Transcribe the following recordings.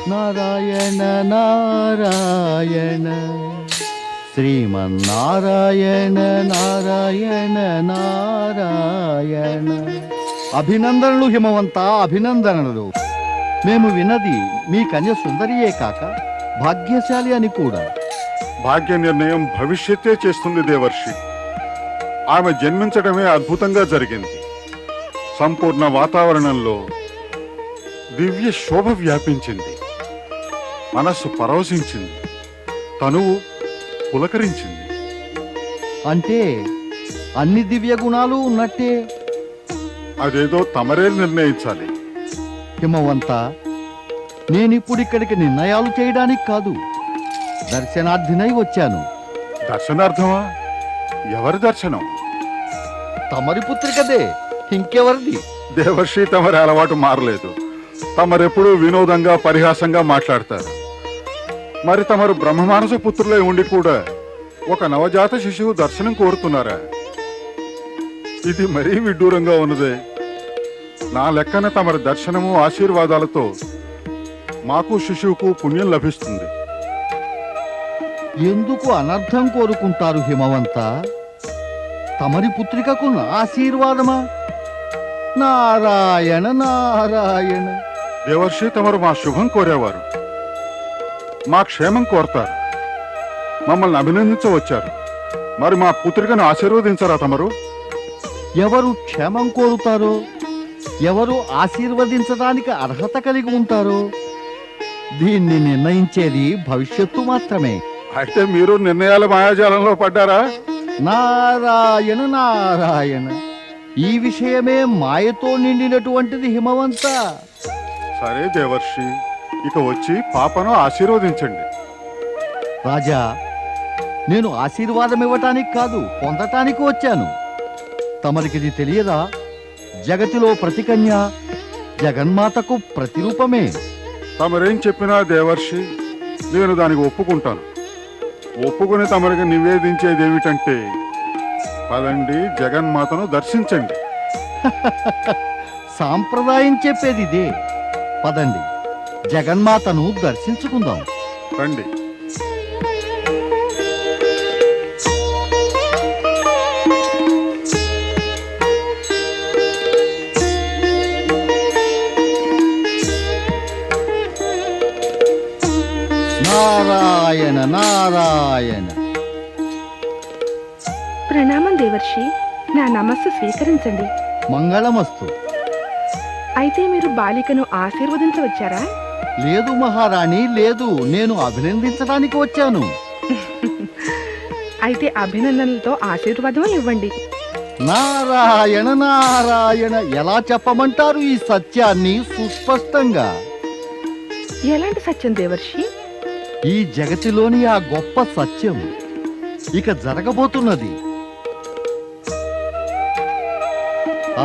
నారాయణ నారాయణ శ్రీమన్నారాయణ నారాయణ నారాయణ. అభినందనలు హిమవంత, అభినందనలు. మేము విన్నది మీ కన్య సుందరియే కాక భాగ్యశాలి అని కూడా. భాగ్య నిర్ణయం భవిష్యత్తే చేస్తుంది దేవర్షి. ఆమె జన్మించడమే అద్భుతంగా జరిగింది. సంపూర్ణ వాతావరణంలో దివ్య శోభ వ్యాపించింది. మనస్సు పరవశించింది, తనువు పులకరించింది. అంటే అన్ని దివ్య గుణాలు ఉన్నట్టే. అదేదో తమరే నిర్ణయించాలి. హిమవంత, నేనిప్పుడు ఇక్కడికి నిర్ణయాలు చేయడానికి కాదు, దర్శనార్థినై వచ్చాను. దర్శనార్థమా? ఎవరి దర్శనం? తమరి పుత్రికదే, ఇంకెవరిది? దేవర్షి, తమరి అలవాటు మారలేదు. తమరెప్పుడూ వినోదంగా పరిహాసంగా మాట్లాడతారు. మరి తమరు బ్రహ్మమానస పుత్రులై ఉండి కూడా ఒక నవజాత శిశువు దర్శనం కోరుతున్నారా? ఇది మరీ విడ్డూరంగా ఉన్నదే. నా లెక్కన తమరి దర్శనము ఆశీర్వాదాలతో మాకు శిశువుకు పుణ్యం లభిస్తుంది. ఎందుకు అనర్థం కోరుకుంటారు హిమవంత? తమరి పుత్రికకు నా ఆశీర్వాదమా? నారాయణ నారాయణ. దేవర్షి, తమరు మా శుభం కోరేవారు, మా క్షేమం కోరతారు, మమ్మల్ని అభినందించవచ్చారు. మరి మా పుత్రికను ఆశీర్వదించరా తమరు? ఎవరు క్షేమం కోరుతారో, ఎవరు ఆశీర్వదించడానికి అర్హత కలిగి ఉంటారో దీన్ని నిర్ణయించేది భవిష్యత్తు మాత్రమే. అయితే మీరు నిర్ణయాల మాయాజాలంలో పడ్డారా? నారాయణ నారాయణ. ఈ విషయమే మాయతో నిండినటువంటిది హిమవంత. సరే దేవర్షి, ఇక వచ్చి పాపను ఆశీర్వదించండి. రాజా, నేను ఆశీర్వాదం ఇవ్వటానికి కాదు, పొందటానికి వచ్చాను. తమరికిది తెలియదా? జగతిలో ప్రతి కన్య జగన్మాతకు ప్రతిరూపమే. తమరేం చెప్పినా దేవర్షి, నేను దానికి ఒప్పుకుంటాను. ఒప్పుకుని తమరికి నివేదించేది ఏమిటంటే, పదండి, జగన్మాతను దర్శించండి. సాంప్రదాయం చెప్పేది ఇదే. పదండి, జగన్మాతను దర్శించుకుందాం. రండి. నారాయణ నారాయణ. ప్రణామం దేవర్షి, నా నమస్సు స్వీకరించండి. మంగళమస్తు. అయితే మీరు బాలికను ఆశీర్వదించవచ్చారా? లేదు మహారాణి, లేదు, నేను అభినందించడానికి వచ్చాను. అయితే అభినందనలతో ఆశీర్వాదం ఇవ్వండి. నారాయణ నారాయణ. ఎలా చెప్పమంటారు ఈ సత్యాన్ని సుస్పష్టంగా? ఎలాంటి సత్యం దేవర్షి? ఈ జగతిలోని ఆ గొప్ప సత్యం ఇక జరగబోతున్నది.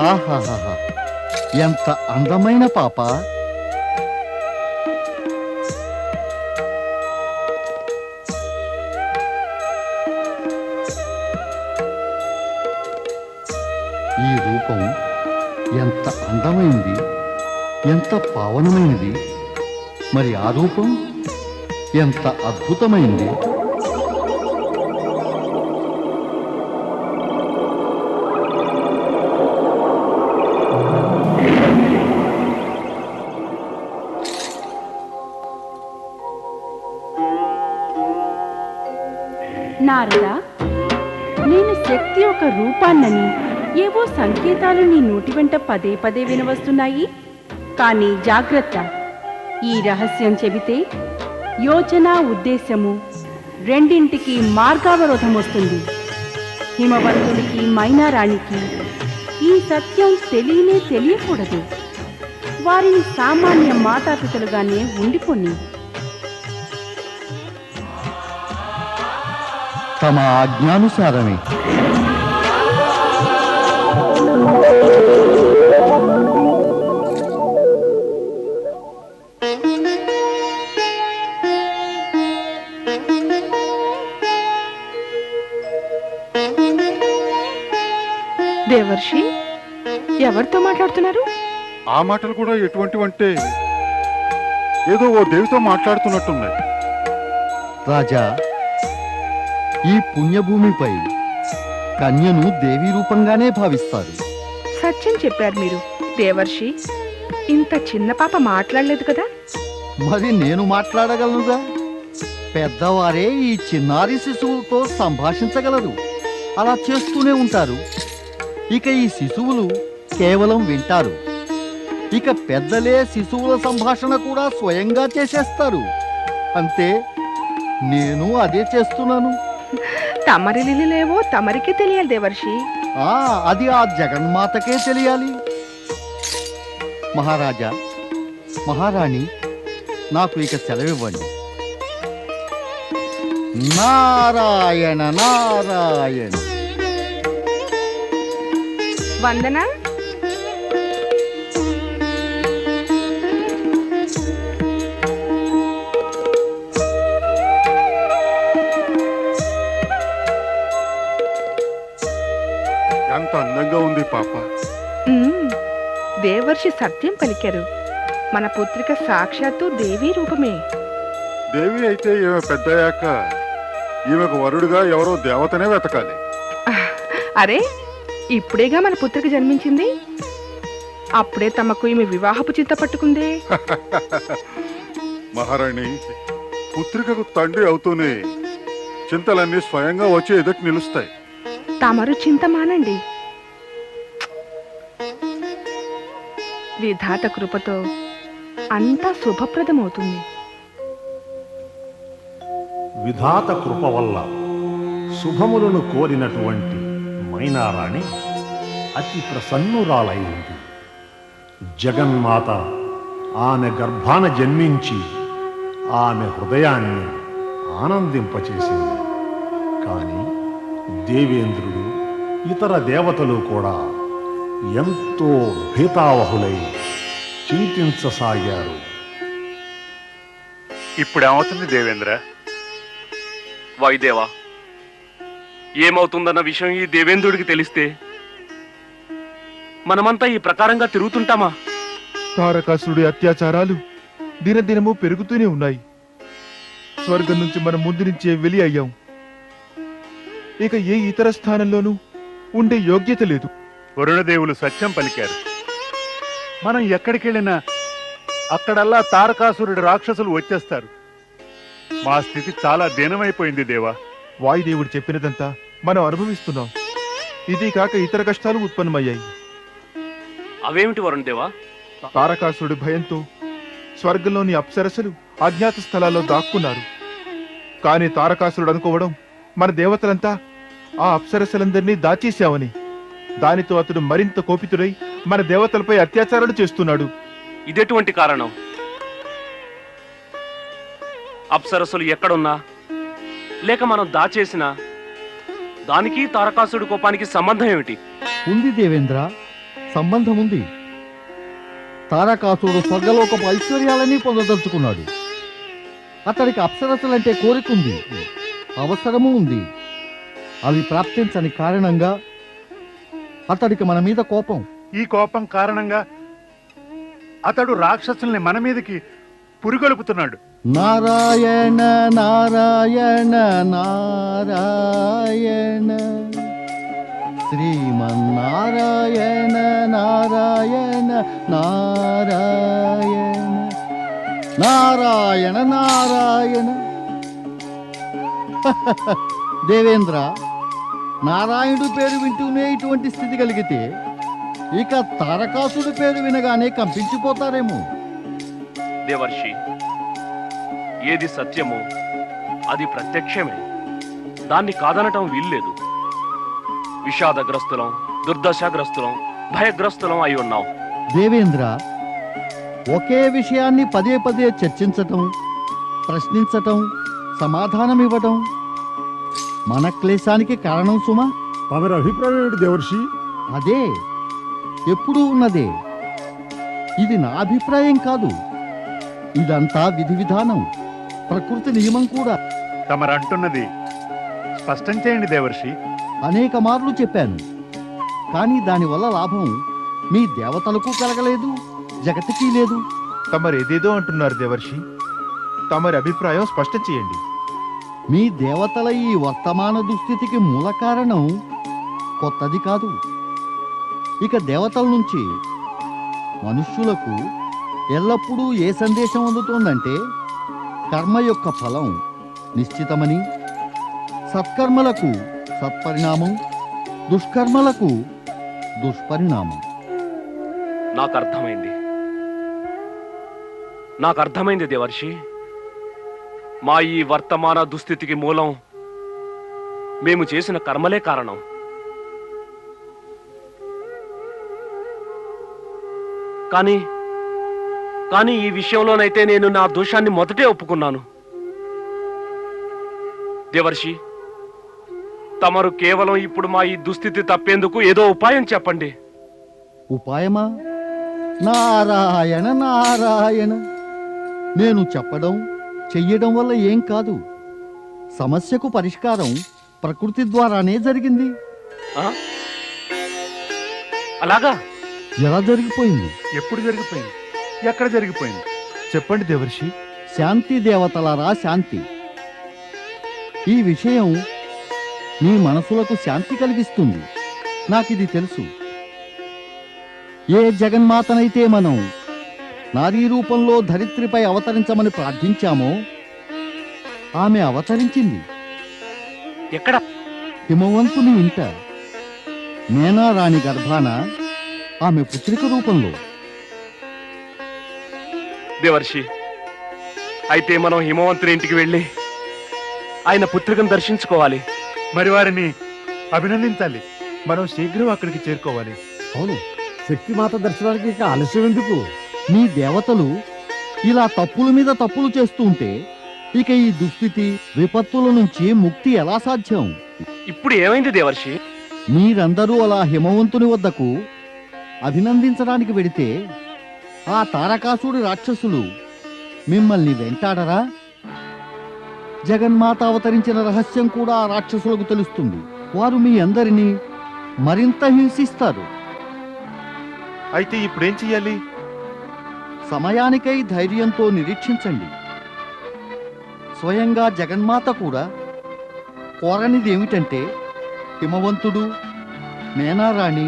ఆహాహా, ఎంత అందమైన పాప! ఈ రూపం ఎంత అందమైంది, ఎంత పావనమైనది. మరి ఆ రూపం ఎంత అద్భుతమైంది. నారదా, నేను శక్తి ఒక రూపాన్నని ఏవో సంకేతాలు నీ నోటి వెంట పదే పదే వినవస్తున్నాయి. కానీ జాగ్రత్త, ఈ రహస్యం చెబితే యోచన ఉద్దేశము రెండింటికి మార్గావరోధం వస్తుంది. హిమవంతుడికి మైనారాణికి ఈ సత్యం తెలియకూడదు. వారిని సామాన్య మాతాపితలుగానే ఉండిపోని. తమ ఆజ్ఞానుసారమే. దేవర్షి, ఎవరితో మాట్లాడుతున్నారు? ఆ మాటలు కూడా ఎటువంటివంటే, ఏదో ఓ దేవితో మాట్లాడుతున్నట్టుంది. రాజా, ఈ పుణ్యభూమిపై కన్యను దేవీ రూపంగానే భావిస్తారు. సత్యం చెప్పారు మీరు దేవర్షి. ఇంత చిన్న పాప మాట్లాడలేదు కదా? మరి నేను మాట్లాడగలనుగా? పెద్దవారే ఈ చిన్నారి శిశువులతో సంభాషించగలరు. అలా చేస్తూనే ఉంటారు. ఇక ఈ శిశువులు కేవలం వింటారు. ఇక పెద్దలే శిశువుల సంభాషణ కూడా స్వయంగా చేసేస్తారు. అంతే, నేను అదే చేస్తున్నాను. తమరి లీలలేవో తమరికే తెలియాలి దేవర్షి. అది ఆ జగన్మాతకే తెలియాలి. మహారాజా, మహారాణి, నాకు ఇక సెలవివ్వండి. నారాయణ నారాయణ. వందన. ఎంత అందంగా ఉంది పాప. దేవర్షి సత్యం పలికారు. మన పుత్రిక సాక్షాత్తు దేవీ రూపమే. దేవి అయితే ఈమె పెద్దయ్యాక ఈమెకు వరుడుగా ఎవరో దేవతనే వెతకాలి. అరే, ఇప్పుడేగా మన పుత్రిక జన్మించింది. అప్పుడే తమకు ఈమె వివాహపు చింత పట్టుకుందే. మహారాణి, పుత్రికకు తండ్రి అవుతూనే చింతలన్నీ స్వయంగా వచ్చి ఎదుటి నిలుస్తాయి. తమరు చింత మానండి. విధాత కృపతో అంతా శుభప్రదమవుతుంది. విధాత కృప వల్ల శుభములను కోరినటువంటి మైనారాణి అతి ప్రసన్నురాలైంది. జగన్మాత ఆమె గర్భాన జన్మించి ఆమె హృదయాన్ని ఆనందింపచేసింది. కానీ దేవేంద్రుడు, ఇతర దేవతలు కూడా ఎంతో భీతావహులై చింతించసాగారు. ఇప్పుడేమవుతుంది దేవేంద్ర? వాయుదేవా, ఏమవుతుందన్న విషయం ఈ దేవేంద్రుడికి తెలిస్తే మనమంతా ఈ ప్రకారంగా తిరుగుతుంటామా? తారకాసురుడి అత్యాచారాలు దినదినము పెరుగుతూనే ఉన్నాయి. స్వర్గం నుంచి మనం ముందు నుంచే వెలి అయ్యాం. ఇక ఏ ఇతర స్థానంలోనూ ఉండే యోగ్యత లేదు. వరుణదేవులు సత్యం పలికారు. మనం ఎక్కడికెళ్ళినా అక్కడల్లా తారకాసురుడి రాక్షసులు వచ్చేస్తారు. మా స్థితి చాలా దీనమైపోయింది దేవా. వాయుదేవుడు చెప్పినదంతా మనం అనుభవిస్తున్నాం. ఇది కాక ఇతర కష్టాలు ఉత్పన్నమయ్యాయి. అవేమిటి వరుణదేవా? తారకాసురుడి భయంతో స్వర్గంలోని అప్సరసలు అజ్ఞాత స్థలాల్లో దాక్కున్నారు. కానీ తారకాసురుడు అనుకోవడం మన దేవతలంతా ఆ అప్సరసలందరినీ దాచేశామని. దానితో అతడు మరింత కోపితుడై మన దేవతలపై అత్యాచారాలు చేస్తున్నాడు. ఇదెటువంటి కారణం? అప్సరస్సులు ఎక్కడున్నా లేక మనం దాచేసినా దానికి తారకాసుడి కోపానికి సంబంధం ఏమిటి? ఉంది దేవేంద్ర, సంబంధం ఉంది. తారకాసురుడు స్వర్గలోకపు ఐశ్వర్యాలని పొందదలుచుకున్నాడు. అతడికి అప్సరసలంటే కోరికుంది, అవసరము ఉంది. అవి ప్రాప్తించని కారణంగా అతడికి మన మీద కోపం. ఈ కోపం కారణంగా అతడు రాక్షసుల్ని మన మీదకి పురిగొలుపుతున్నాడు. నారాయణ నారాయణ నారాయణ, శ్రీమన్నారాయణ నారాయణ నారాయణ, నారాయణ నారాయణ. దేవేంద్ర, నారాయణుడు పేరు వింటూనే ఇటువంటి స్థితి కలిగితే ఇక తారకాసుడి పేరు వినగానే కంపించిపోతారేమో. దేవర్షి, ఏది సత్యమో అది ప్రత్యక్షమే. దాన్ని కాదనటం వీల్లేదు. విషాదగ్రస్తులం, దుర్దశాగ్రస్తులం, భయగ్రస్తులం అయి ఉన్నాం. దేవేంద్ర, ఒకే విషయాన్ని పదే పదే చర్చించటం, ప్రశ్నించటం, సమాధానమివ్వటం మన క్లేశానికి కారణం సుమా. తమరి అభిప్రాయం ఏంటి దేవర్షి? అదే ఎప్పుడూ ఉన్నదే. ఇది నా అభిప్రాయం కాదు. ఇదంతా విధి విధానం, ప్రకృతి నియమం కూడా. తమరంటున్నది స్పష్టం చేయండి దేవర్షి. అనేక మార్లు చెప్పాను. కానీ దానివల్ల లాభం మీ దేవతలకు కలగలేదు, జగతికి లేదు. తమరేదేదో అంటున్నారు దేవర్షి. తమరి అభిప్రాయం స్పష్టం చేయండి. మీ దేవతల ఈ వర్తమాన దుస్థితికి మూల కారణం కొత్తది కాదు. ఇక దేవతల నుంచి మనుష్యులకు ఎల్లప్పుడూ ఏ సందేశం అందుతోందంటే కర్మ యొక్క ఫలం నిశ్చితమని, సత్కర్మలకు సత్పరిణామం, దుష్కర్మలకు దుష్పరిణామం. నాకు అర్థమైంది దేవర్షి. మా ఈ వర్తమాన దుస్థితికి మూలం మేము చేసిన కర్మలే కారణం. కానీ ఈ విషయంలోనైతే నేను నా దోషాన్ని మొదటే ఒప్పుకున్నాను. దేవర్షి, తమరు కేవలం ఇప్పుడు మా ఈ దుస్థితి తప్పేందుకు ఏదో ఉపాయం చెప్పండి. ఉపాయమా? నారాయణ నారాయణ. నేను చెప్పడం చెయ్యడం వల్ల ఏం కాదు. సమస్యకు పరిష్కారం ప్రకృతి ద్వారానే జరిగింది. ఆ? అలాగా? ఎలా జరిగిపోయింది? ఎప్పుడు జరిగిపోయింది? ఎక్కడ జరిగిపోయింది? చెప్పండి దేవర్షి. శాంతి దేవతలారా శాంతి. ఈ విషయం మీ మనసులకు శాంతి కలిగిస్తుంది. నాకిది తెలుసు. ఏ జగన్మాతనైతే మనం నారీ రూపంలో ధరిత్రిపై అవతరించమని ప్రార్థించామో ఆమె అవతరించింది. ఎక్కడ? హిమవంతుని ఇంట మేనారాణి గర్భాన ఆమె పుత్రిక రూపంలో. దేవర్షి, అయితే మనం హిమవంతుని ఇంటికి వెళ్ళి ఆయన పుత్రికను దర్శించుకోవాలి. మరి వారిని అభినందించాలి. మనం శీఘ్రం అక్కడికి చేరుకోవాలి. అవును, శక్తిమాత దర్శనానికి ఇక ఆలస్యం ఎందుకు? మీ దేవతలు ఇలా తప్పుల మీద తప్పులు చేస్తూ ఉంటే ఇక ఈ దుస్థితి విపత్తుల నుంచి ముక్తి ఎలా సాధ్యం? ఇప్పుడు ఏమైంది దేవర్షి? మీరందరూ అలా హిమవంతుని వద్దకు అభినందించడానికి వెడితే ఆ తారకాసుడి రాక్షసులు మిమ్మల్ని వెంటాడరా? జగన్మాత అవతరించిన రహస్యం కూడా ఆ రాక్షసులకు తెలుస్తుంది. వారు మీ అందరినీ మరింత హింసిస్తారు. అయితే ఇప్పుడేం చెయ్యాలి? సమయానికై ధైర్యంతో నిరీక్షించండి. స్వయంగా జగన్మాత కూడా కోరనిది ఏమిటంటే హిమవంతుడు మేనారాణి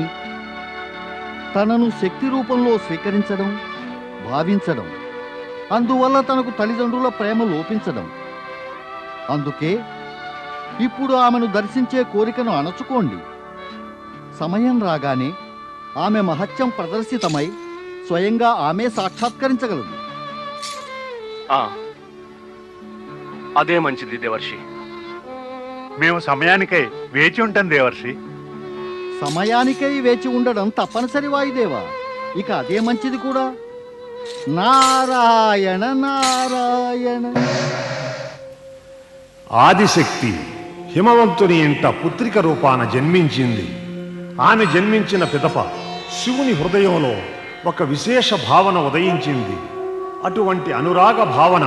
తనను శక్తి రూపంలో స్వీకరించడం, భావించడం, అందువల్ల తనకు తల్లిదండ్రుల ప్రేమ లోపించడం. అందుకే ఇప్పుడు ఆమెను దర్శించే కోరికను అణచుకోండి. సమయం రాగానే ఆమె మహత్యం ప్రదర్శితమై స్వయంగా ఆమె సాక్షాత్కరించగలదు. అదే మంచిది దేవర్షి. మేము సమయానికై వేచి ఉంటాం దేవర్షి. సమయానికై వేచి ఉండడం తప్పనిసరి వాయుదేవా. ఇక అదే మంచిది కూడా. నారాయణ నారాయణ. ఆదిశక్తి హిమవంతుని ఇంట పుత్రిక రూపాన జన్మించింది. ఆమె జన్మించిన పిదప శివుని హృదయంలో ఒక విశేష భావన ఉదయించింది. అటువంటి అనురాగ భావన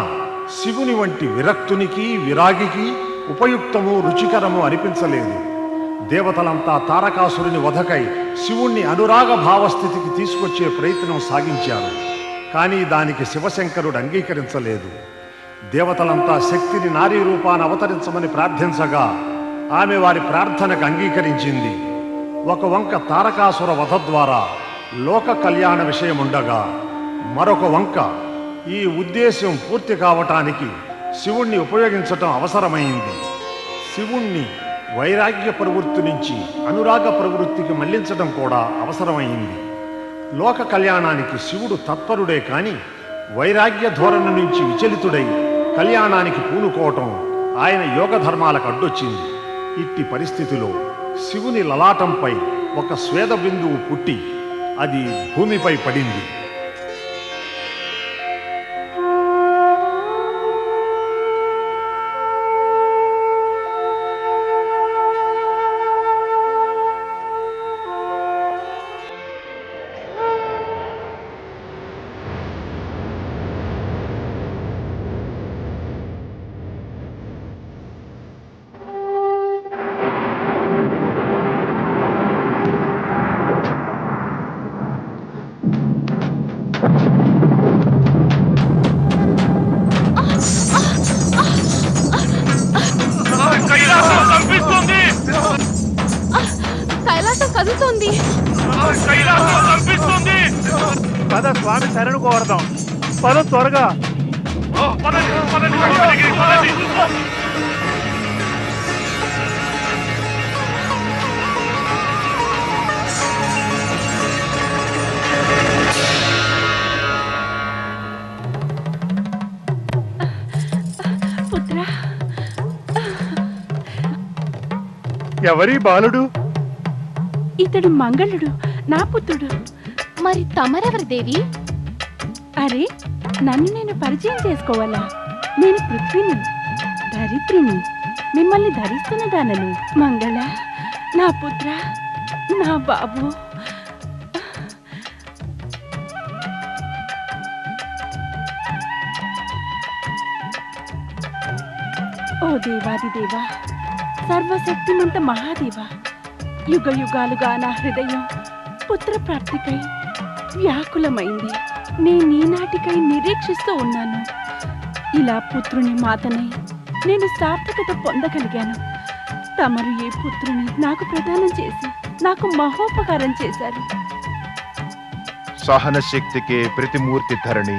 శివుని వంటి విరక్తునికి విరాగికి ఉపయుక్తము రుచికరము అనిపించలేదు. దేవతలంతా తారకాసురుని వధకై శివుణ్ణి అనురాగ భావస్థితికి తీసుకొచ్చే ప్రయత్నం సాగించారు. కానీ దానికి శివశంకరుడు అంగీకరించలేదు. దేవతలంతా శక్తిని నారీ రూపాన అవతరించమని ప్రార్థించగా ఆమె వారి ప్రార్థనకు అంగీకరించింది. ఒక వంక తారకాసుర వధ ద్వారా లోక కళ్యాణ విషయముండగా మరొక వంక ఈ ఉద్దేశ్యం పూర్తి కావటానికి శివుణ్ణి ఉపయోగించటం అవసరమైంది. శివుణ్ణి వైరాగ్య ప్రవృత్తి నుంచి అనురాగ ప్రవృత్తికి మళ్లించడం కూడా అవసరమైంది. లోక కళ్యాణానికి శివుడు తత్పరుడే కాని వైరాగ్య ధోరణి నుంచి విచలితుడై కళ్యాణానికి పూనుకోవటం ఆయన యోగ ధర్మాలకు అడ్డొచ్చింది. ఇట్టి పరిస్థితిలో శివుని లలాటంపై ఒక స్వేద బిందువు పుట్టి అది భూమిపై పడింది. స్వామి శరణు కోరదాం. పద త్వరగా. పుత్ర, ఎవరి బాలుడు? ఇతడు మంగళుడు, నా పుత్రుడు. మరి తమరెవరు దేవి? అరే, నన్ను నేను పరిచయం చేసుకోవాలా? నేను పృథ్వీని, ధరిత్రిని, మిమ్మల్ని ధరిస్తున్న దానను. మంగళ, నా పుత్ర, నా బాబు. ఓ దేవాదిదేవా, సర్వశక్తిమంత మహాదేవా, యుగ యుగాలుగా నా హృదయం పుత్ర ప్రాప్తికై వ్యాకులమైంది. నేను ఈనాటికై నిరీక్షిస్తూ ఉన్నాను. ఇలా పుత్రుని మాతనై నేను సార్థకత పొందగలిగాను. తమరు ఏ పుత్రుని నాకు ప్రదానం చేసి నాకు మహోపకారం చేశారు. సహన శక్తికే ప్రతిమూర్తి ధరణి.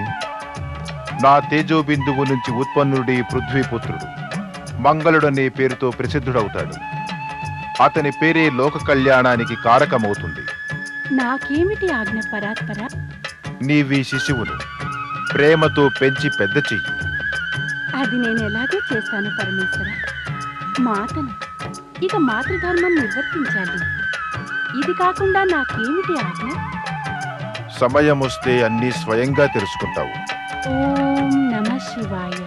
నా తేజోబిందువు నుంచి ఉత్పన్నుడి పృథ్వీపుత్రుడు మంగళుడనే పేరుతో ప్రసిద్ధుడవుతాడు. అతని పేరే లోక కళ్యాణానికి కారకమవుతుంది. నాకేమిటి ఆజ్ఞ పరాత్పర? నీవీ శిశువును ప్రేమతో పెంచి పెద్ద చెయ్యి. అది నేను ఎలాగో చేస్తాను పరమేశ్వర. మాతను ఇక మాతృధర్మం నిర్వర్తించాలి. ఇది కాకుండా నాకేమిటి ఆజ్ఞ? సమయం వస్తే అన్నీ స్వయంగా తెలుసుకుంటావు. ఓం నమః శివాయ.